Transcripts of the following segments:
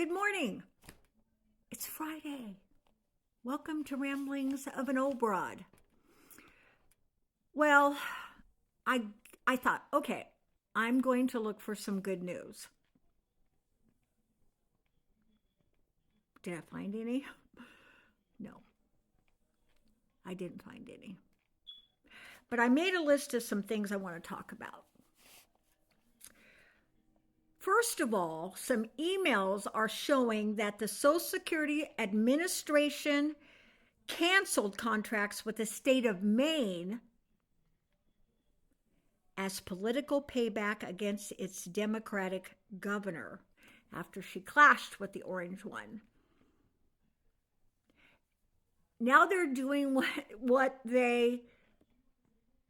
Good morning. It's Friday. Welcome to Ramblings of an Old Broad. Well, I thought, okay, I'm going to look for some good news. Did I find any? No, I didn't find any. But I made a list of some things I want to talk about. First of all, some emails are showing that the Social Security Administration canceled contracts with the state of Maine as political payback against its Democratic governor after she clashed with the orange one. Now they're doing what they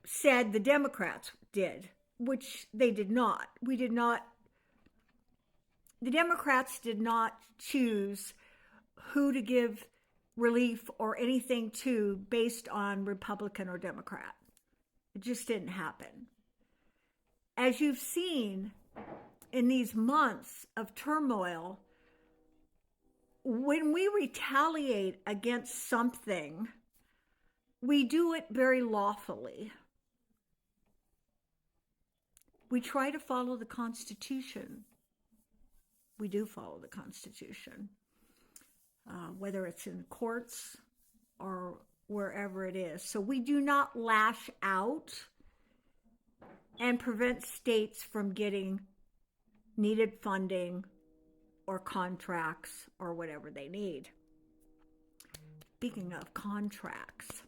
said the Democrats did, which they did not. The Democrats did not choose who to give relief or anything to based on Republican or Democrat. It just didn't happen. As you've seen in these months of turmoil, when we retaliate against something, we do it very lawfully. We try to follow the Constitution. We do follow the Constitution, whether it's in courts or wherever it is. So we do not lash out and prevent states from getting needed funding or contracts or whatever they need. Speaking of contracts,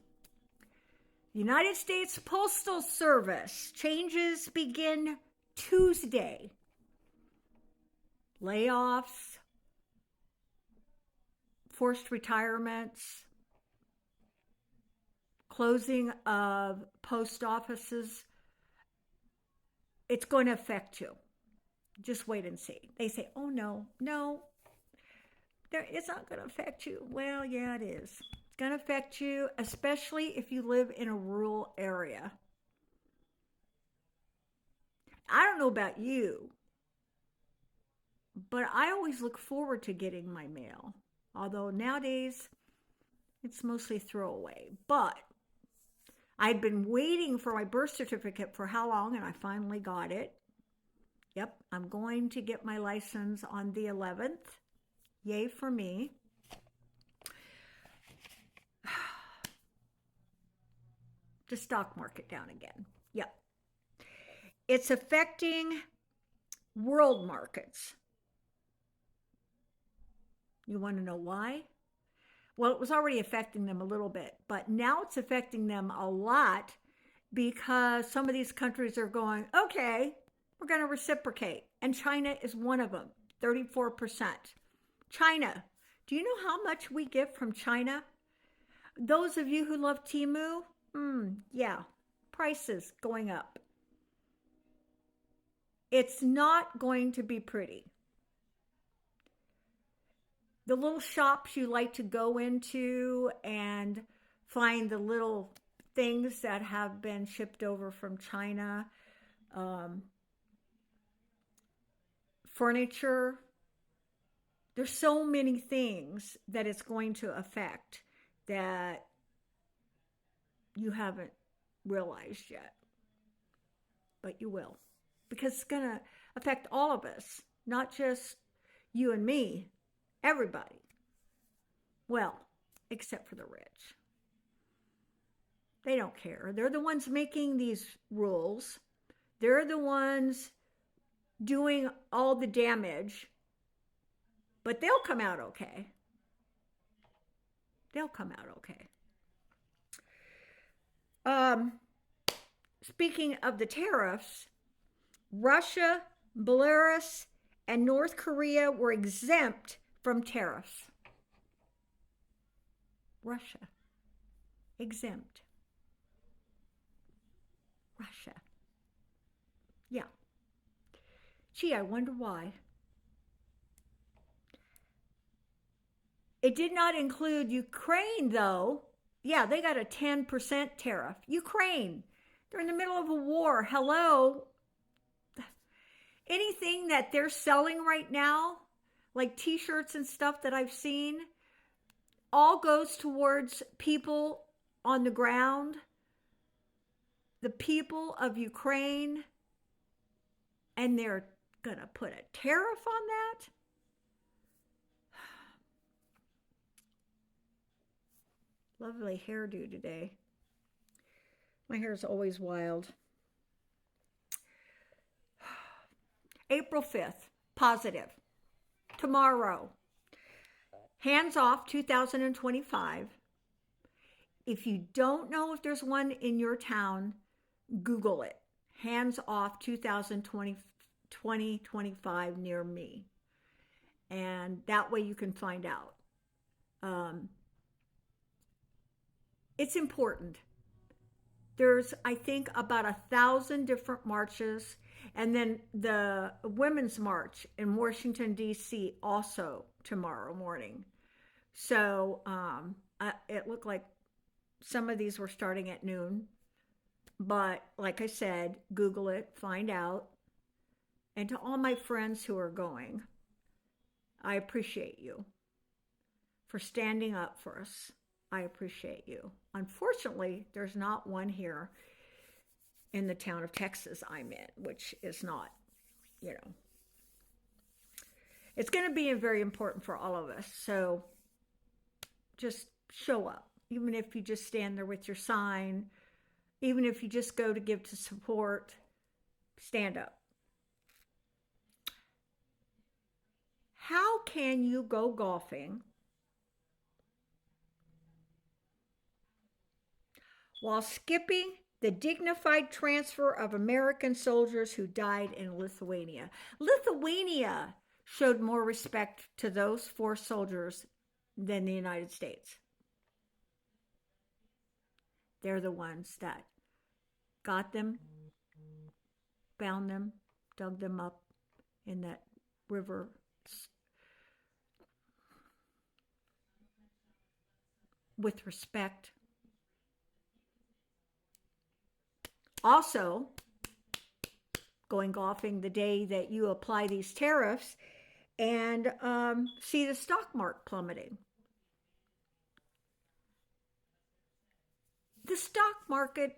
United States Postal Service changes begin Tuesday. Layoffs, forced retirements, closing of post offices. It's going to affect you. Just wait and see. They say, oh, no, it's not going to affect you. Well, yeah, it is. It's going to affect you, especially if you live in a rural area. I don't know about you, but I always look forward to getting my mail. Although nowadays, it's mostly throwaway. But I'd been waiting for my birth certificate for how long, and I finally got it. Yep, I'm going to get my license on the 11th. Yay for me. The stock market down again. Yep. It's affecting world markets. You want to know why? Well, it was already affecting them a little bit, but now it's affecting them a lot because some of these countries are going, okay, we're going to reciprocate. And China is one of them, 34%. China, do you know how much we get from China? Those of you who love Temu, yeah, prices going up. It's not going to be pretty. The little shops you like to go into and find the little things that have been shipped over from China, furniture. There's so many things that it's going to affect that you haven't realized yet. But you will. Because it's going to affect all of us, not just you and me. Everybody. Well, except for the rich. They don't care. They're the ones making these rules. They're the ones doing all the damage. But they'll come out okay. They'll come out okay. Speaking of the tariffs, Russia, Belarus, and North Korea were exempt from tariffs. Russia, exempt. Russia. Yeah. Gee, I wonder why. It did not include Ukraine, though. Yeah, they got a 10% tariff. Ukraine, they're in the middle of a war. Hello. Anything that they're selling right now like t-shirts and stuff that I've seen, all goes towards people on the ground, the people of Ukraine, and they're going to put a tariff on that? Lovely hairdo today. My hair is always wild. April 5th, positive. Tomorrow, hands off 2025. If you don't know if there's one in your town, Google it. Hands off 2025 near me. And that way you can find out. It's important. There's, I think, about 1,000 different marches. And then the Women's March in Washington, D.C. also tomorrow morning. So it looked like some of these were starting at noon. But like I said, Google it, find out. And to all my friends who are going, I appreciate you for standing up for us. I appreciate you. Unfortunately, there's not one here in the town of Texas I'm in, which is not, it's going to be very important for all of us. So just show up, even if you just stand there with your sign, even if you just go to give to support, stand up. How can you go golfing while skipping the dignified transfer of American soldiers who died in Lithuania? Lithuania showed more respect to those 4 soldiers than the United States. They're the ones that got them, found them, dug them up in that river. With respect. Also, going golfing the day that you apply these tariffs and see the stock market plummeting. The stock market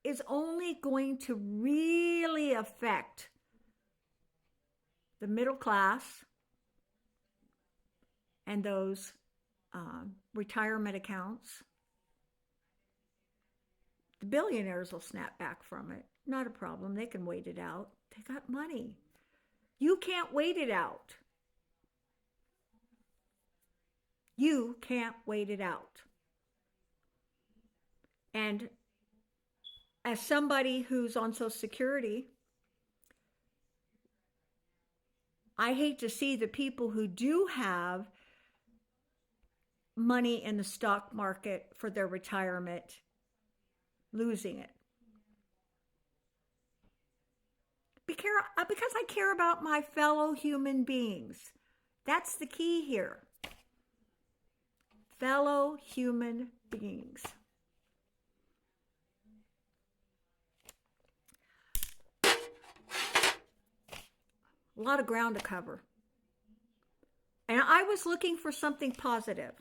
is only going to really affect the middle class and those retirement accounts. The billionaires will snap back from it. Not a problem. They can wait it out. They got money. You can't wait it out. You can't wait it out. And as somebody who's on Social Security, I hate to see the people who do have money in the stock market for their retirement losing it. Because I care about my fellow human beings. That's the key here. Fellow human beings. A lot of ground to cover. And I was looking for something positive.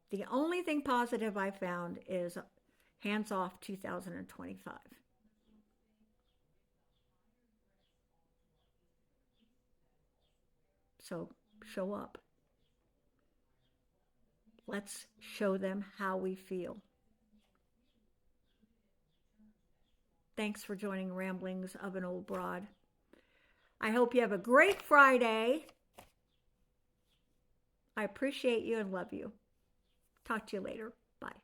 The only thing positive I found is hands off 2025. So show up. Let's show them how we feel. Thanks for joining Ramblings of an Old Broad. I hope you have a great Friday. I appreciate you and love you. Talk to you later. Bye.